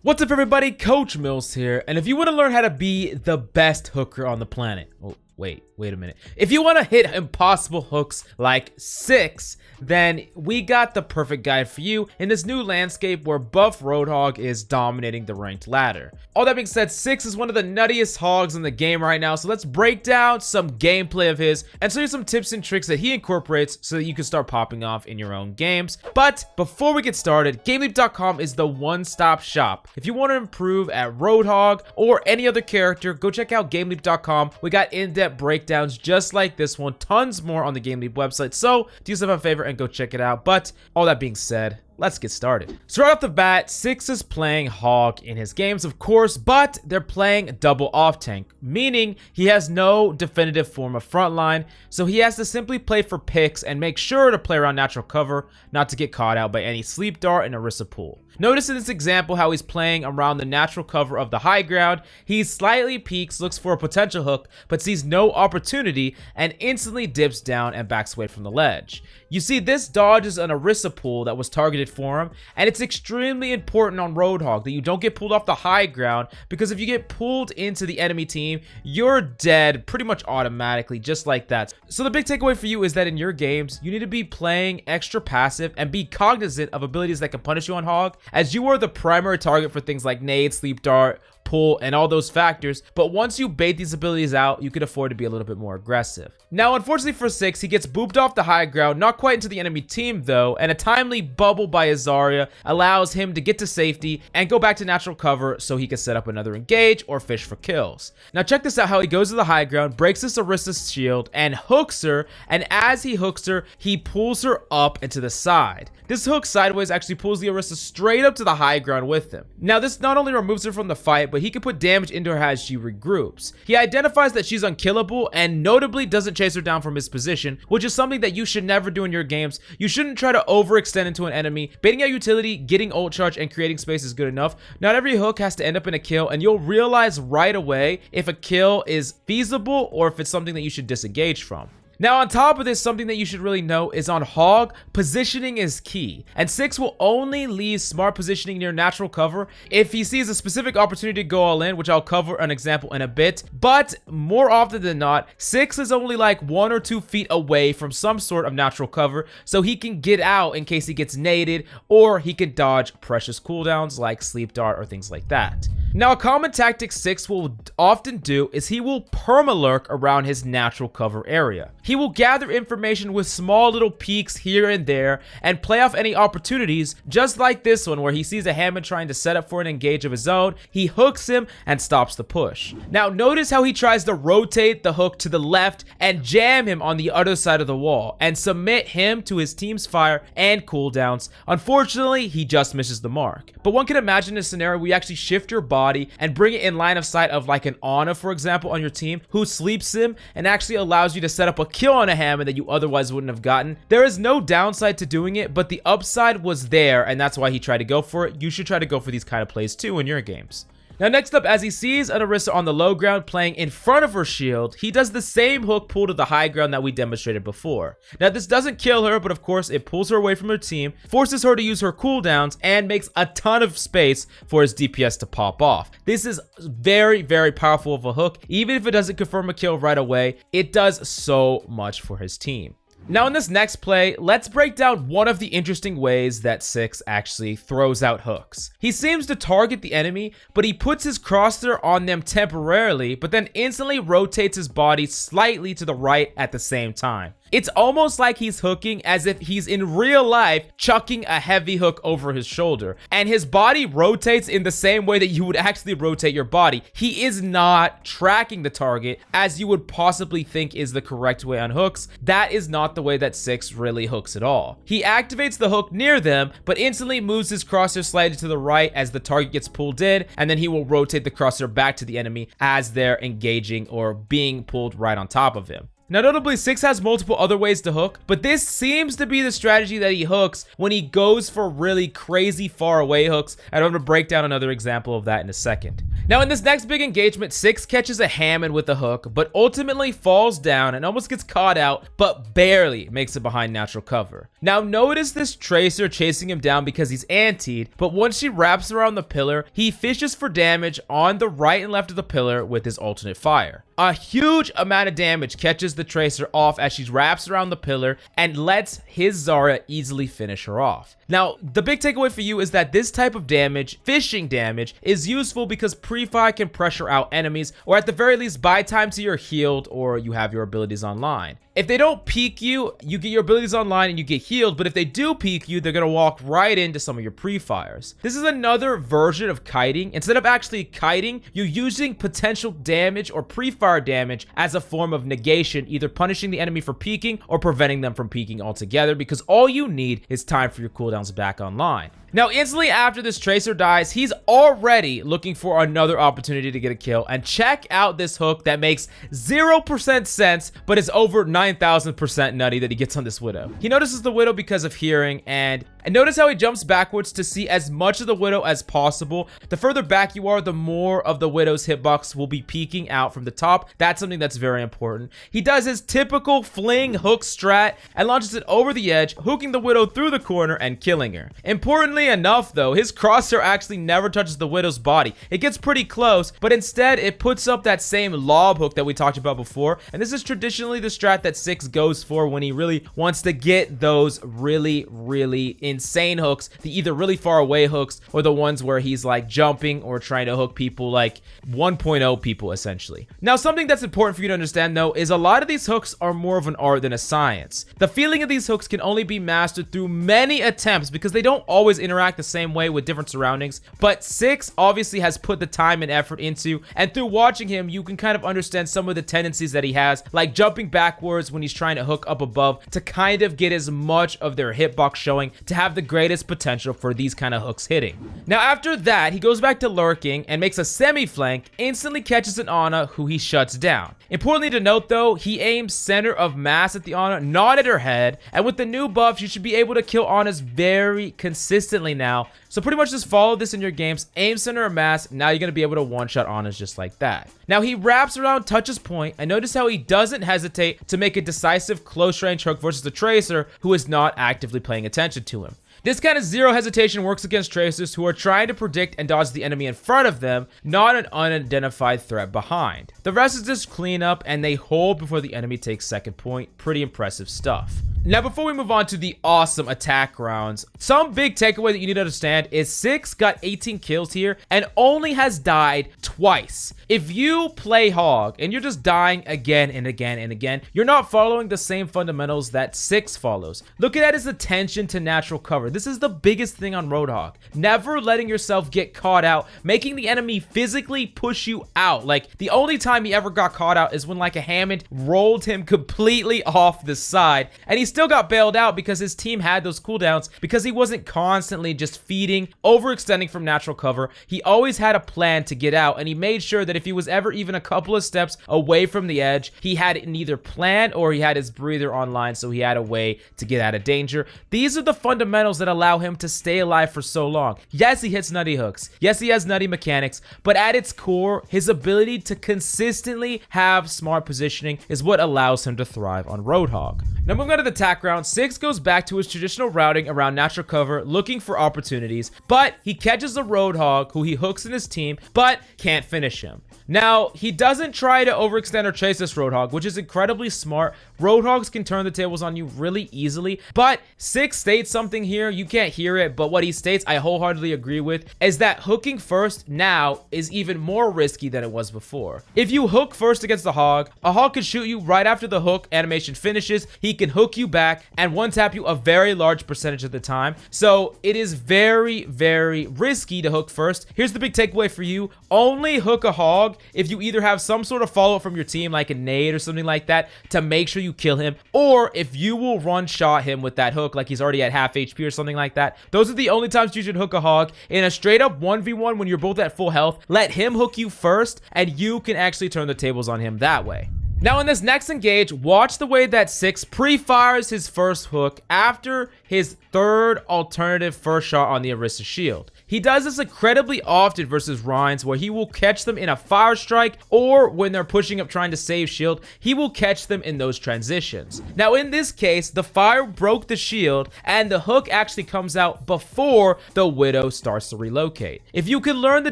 What's up everybody, Coach Mills here, and if you want to learn how to be the best hooker on the planet, wait a minute. If you want to hit impossible hooks like 6, then we got the perfect guide for you in this new landscape where buff Roadhog is dominating the ranked ladder. All that being said, 6 is one of the nuttiest hogs in the game right now, so let's break down some gameplay of his and show you some tips and tricks that he incorporates so that you can start popping off in your own games. But before we get started, GameLeap.com is the one-stop shop. If you want to improve at Roadhog or any other character, go check out GameLeap.com. We got in-depth breakdowns just like this one, tons more on the GameLeap website, so do yourself a favor and go check it out. But all that being said, let's get started. So right off the bat, 6 is playing Hog in his games, of course, but they're playing double off tank, meaning he has no definitive form of frontline, so he has to simply play for picks and make sure to play around natural cover, not to get caught out by any sleep dart and Orisa pool. Notice in this example how he's playing around the natural cover of the high ground. He slightly peeks, looks for a potential hook, but sees no opportunity and instantly dips down and backs away from the ledge. You see, this dodges an Orisa pool that was targeted for him, and it's extremely important on Roadhog that you don't get pulled off the high ground, because if you get pulled into the enemy team, you're dead pretty much automatically, just like that. So the big takeaway for you is that in your games, you need to be playing extra passive and be cognizant of abilities that can punish you on Hog, as you are the primary target for things like nade, sleep dart, pull, and all those factors. But once you bait these abilities out, you can afford to be a little bit more aggressive. Now, unfortunately for 6, he gets booped off the high ground, not quite into the enemy team though, and a timely bubble by Azaria allows him to get to safety and go back to natural cover so he can set up another engage or fish for kills. Now check this out, how he goes to the high ground, breaks this Orisa's shield and hooks her, and as he hooks her, he pulls her up and to the side. This hook sideways actually pulls the Orisa straight up to the high ground with him. Now this not only removes her from the fight, but he can put damage into her as she regroups. He identifies that she's unkillable and notably doesn't chase her down from his position, which is something that you should never do in your games. You shouldn't try to overextend into an enemy. Baiting out utility, getting ult charge, and creating space is good enough. Not every hook has to end up in a kill, and you'll realize right away if a kill is feasible or if it's something that you should disengage from. Now on top of this, something that you should really know is on Hog, positioning is key, and 6 will only leave smart positioning near natural cover if he sees a specific opportunity to go all in, which I'll cover an example in a bit. But more often than not, 6 is only like 1 or 2 feet away from some sort of natural cover, so he can get out in case he gets naded, or he can dodge precious cooldowns like sleep dart or things like that. Now a common tactic 6 will often do is he will permalurk around his natural cover area. He will gather information with small little peeks here and there and play off any opportunities, just like this one where he sees a Hammond trying to set up for an engage of his own. He hooks him and stops the push. Now notice how he tries to rotate the hook to the left and jam him on the other side of the wall and submit him to his team's fire and cooldowns. Unfortunately, he just misses the mark. But one can imagine a scenario where you actually shift your body and bring it in line of sight of like an Ana, for example, on your team, who sleeps him and actually allows you to set up a kill on a Hammond that you otherwise wouldn't have gotten. There is no downside to doing it, but the upside was there, and that's why he tried to go for it. You should try to go for these kind of plays too in your games. Now next up, as he sees an Orisa on the low ground playing in front of her shield, he does the same hook pull to the high ground that we demonstrated before. Now this doesn't kill her, but of course it pulls her away from her team, forces her to use her cooldowns, and makes a ton of space for his DPS to pop off. This is very, very powerful of a hook. Even if it doesn't confirm a kill right away, it does so much for his team. Now in this next play, let's break down one of the interesting ways that 6 actually throws out hooks. He seems to target the enemy, but he puts his crosshair on them temporarily, but then instantly rotates his body slightly to the right at the same time. It's almost like he's hooking as if he's in real life chucking a heavy hook over his shoulder, and his body rotates in the same way that you would actually rotate your body. He is not tracking the target as you would possibly think is the correct way on hooks. That is not the way that 6 really hooks at all. He activates the hook near them, but instantly moves his crosshair slightly to the right as the target gets pulled in, and then he will rotate the crosshair back to the enemy as they're engaging or being pulled right on top of him. Now notably, 6 has multiple other ways to hook, but this seems to be the strategy that he hooks when he goes for really crazy far away hooks, and I'm going to break down another example of that in a second. Now in this next big engagement, 6 catches a Hammond with a hook, but ultimately falls down and almost gets caught out, but barely makes it behind natural cover. Now notice this Tracer chasing him down because he's antied, but once she wraps around the pillar, he fishes for damage on the right and left of the pillar with his alternate fire. A huge amount of damage catches the Tracer off as she wraps around the pillar and lets his Zarya easily finish her off. Now, the big takeaway for you is that this type of damage, fishing damage, is useful because pre-fire can pressure out enemies, or at the very least buy time till you're healed or you have your abilities online. If they don't peek you, you get your abilities online and you get healed, but if they do peek you, they're going to walk right into some of your pre-fires. This is another version of kiting. Instead of actually kiting, you're using potential damage or pre-fire damage as a form of negation, either punishing the enemy for peeking or preventing them from peeking altogether, because all you need is time for your cooldowns back online. Now, instantly after this Tracer dies, he's already looking for another opportunity to get a kill. And check out this hook that makes 0% sense, but is over 9,000% nutty that he gets on this Widow. He notices the Widow because of hearing, and notice how he jumps backwards to see as much of the Widow as possible. The further back you are, the more of the Widow's hitbox will be peeking out from the top. That's something that's very important. He does his typical fling hook strat and launches it over the edge, hooking the Widow through the corner and killing her. Importantly enough though, his crosshair actually never touches the Widow's body. It gets pretty close, but instead it puts up that same lob hook that we talked about before, and this is traditionally the strat that 6 goes for when he really wants to get those really insane hooks, the either really far away hooks or the ones where he's like jumping or trying to hook people like 1.0 people essentially. Now something that's important for you to understand though is a lot of these hooks are more of an art than a science. The feeling of these hooks can only be mastered through many attempts because they don't always interact the same way with different surroundings, but 6 obviously has put the time and effort into, and through watching him you can kind of understand some of the tendencies that he has, like jumping backwards when he's trying to hook up above to kind of get as much of their hitbox showing to have the greatest potential for these kind of hooks hitting. Now after that, he goes back to lurking and makes a semi-flank, instantly catches an Ana who he shuts down. Importantly to note though, he aims center of mass at the Ana, not at her head, and with the new buffs you should be able to kill Anas very consistently now. So pretty much just follow this in your games, aim center of mass, now you're going to be able to one-shot Anas just like that. Now he wraps around touches point, and notice how he doesn't hesitate to make a decisive close range hook versus the Tracer who is not actively paying attention to him. This kind of zero hesitation works against Tracers who are trying to predict and dodge the enemy in front of them, not an unidentified threat behind. The rest is just cleanup, and they hold before the enemy takes second point. Pretty impressive stuff. Now, before we move on to the awesome attack rounds, some big takeaway that you need to understand is 6 got 18 kills here and only has died twice. If you play Hog and you're just dying again and again and again, you're not following the same fundamentals that 6 follows. Look at his attention to natural cover. This is the biggest thing on Roadhog. Never letting yourself get caught out, making the enemy physically push you out. Like, the only time he ever got caught out is when like a Hammond rolled him completely off the side, and he still got bailed out because his team had those cooldowns because he wasn't constantly just feeding, overextending from natural cover. He always had a plan to get out, and he made sure that if he was ever even a couple of steps away from the edge, he had an either plan or he had his breather online, so he had a way to get out of danger. These are the fundamentals that allow him to stay alive for so long. Yes, he hits nutty hooks. Yes, he has nutty mechanics, but at its core, his ability to consistently have smart positioning is what allows him to thrive on Roadhog. Now moving on to the attack round, 6 goes back to his traditional routing around natural cover, looking for opportunities, but he catches the Roadhog, who he hooks in his team, but can't finish him. Now, he doesn't try to overextend or chase this Roadhog, which is incredibly smart. Roadhogs can turn the tables on you really easily, but 6 states something here. You can't hear it, but what he states, I wholeheartedly agree with, is that hooking first now is even more risky than it was before. If you hook first against the Hog, a Hog can shoot you right after the hook animation finishes. He can hook you back and one-tap you a very large percentage of the time. So it is very, very risky to hook first. Here's the big takeaway for you. Only hook a Hog if you either have some sort of follow-up from your team, like a nade or something like that, to make sure you kill him, or if you will one-shot him with that hook, like he's already at half HP or something like that. Those are the only times you should hook a Hog. In a straight-up 1v1 when you're both at full health, let him hook you first, and you can actually turn the tables on him that way. Now in this next engage, watch the way that 6 pre-fires his first hook after his third alternative first shot on the Orisa shield. He does this incredibly often versus Rhines, where he will catch them in a fire strike, or when they're pushing up trying to save shield, he will catch them in those transitions. Now in this case, the fire broke the shield, and the hook actually comes out before the Widow starts to relocate. If you can learn the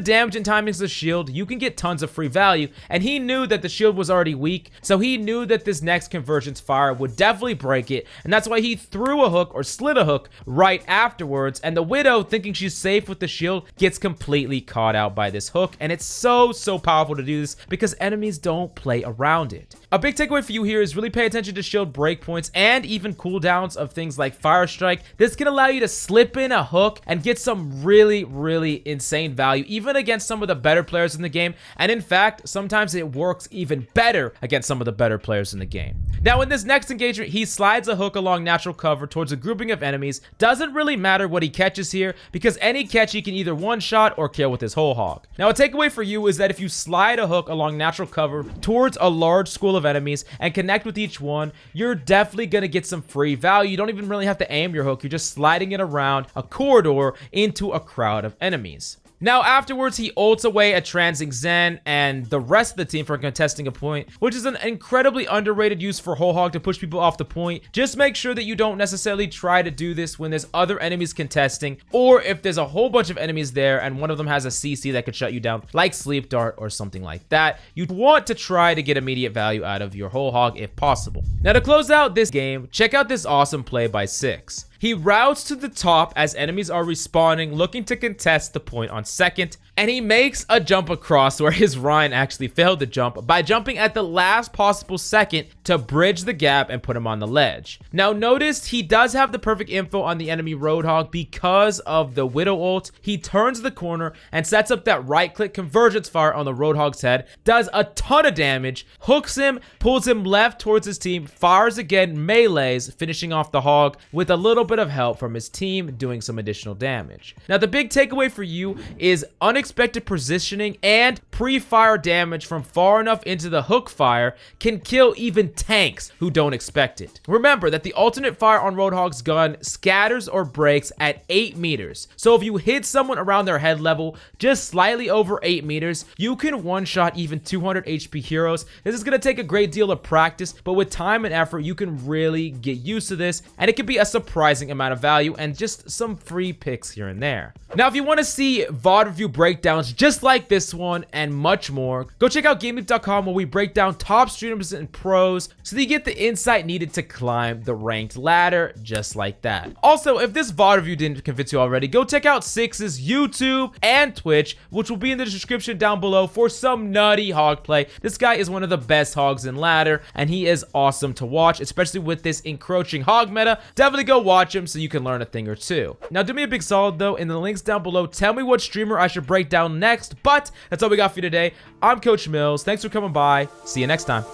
damage and timings of the shield, you can get tons of free value, and he knew that the shield was already weak, so he knew that this next convergence fire would definitely break it, and that's why he threw a hook or slid a hook right afterwards, and the Widow, thinking she's safe with the shield, gets completely caught out by this hook. And it's so powerful to do this because enemies don't play around it. A big takeaway for you here is really pay attention to shield breakpoints and even cooldowns of things like fire strike. This can allow you to slip in a hook and get some really insane value even against some of the better players in the game, and in fact sometimes it works even better against some of the better players in the game. Now in this next engagement, he slides a hook along natural cover towards a grouping of enemies. Doesn't really matter what he catches here because any catch he can either one-shot or kill with his whole hog. Now a takeaway for you is that if you slide a hook along natural cover towards a large school of enemies and connect with each one, you're definitely gonna get some free value. You don't even really have to aim your hook, you're just sliding it around a corridor into a crowd of enemies. Now afterwards, he ults away a Transing Zen and the rest of the team for contesting a point, which is an incredibly underrated use for Whole Hog to push people off the point. Just make sure that you don't necessarily try to do this when there's other enemies contesting, or if there's a whole bunch of enemies there and one of them has a CC that could shut you down, like Sleep Dart or something like that. You'd want to try to get immediate value out of your Whole Hog if possible. Now to close out this game, check out this awesome play by 6. He routes to the top as enemies are respawning, looking to contest the point on second, and he makes a jump across where his Ryan actually failed to jump by jumping at the last possible second to bridge the gap and put him on the ledge. Now notice he does have the perfect info on the enemy Roadhog because of the Widow ult. He turns the corner and sets up that right click convergence fire on the Roadhog's head, does a ton of damage, hooks him, pulls him left towards his team, fires again, melees, finishing off the hog with a little bit of help from his team doing some additional damage. Now the big takeaway for you is unexpected positioning and pre-fire damage from far enough into the hook fire can kill even tanks who don't expect it. Remember that the alternate fire on Roadhog's gun scatters or breaks at 8 meters. So if you hit someone around their head level just slightly over 8 meters, you can one-shot even 200 HP heroes. This is going to take a great deal of practice, but with time and effort, you can really get used to this, and it can be a surprising amount of value and just some free picks here and there. Now, if you want to see VOD review breakdowns just like this one and much more, go check out GameLeap.com where we break down top streamers and pros so that you get the insight needed to climb the ranked ladder just like that. Also, if this VOD review didn't convince you already, go check out 6's YouTube and Twitch, which will be in the description down below for some nutty hog play. This guy is one of the best hogs in ladder, and he is awesome to watch, especially with this encroaching hog meta. Definitely go watch him so you can learn a thing or two. Now, do me a big solid though, in the links down below, tell me what streamer I should break down next. But that's all we got for you today. I'm Coach Mills. Thanks for coming by. See you next time.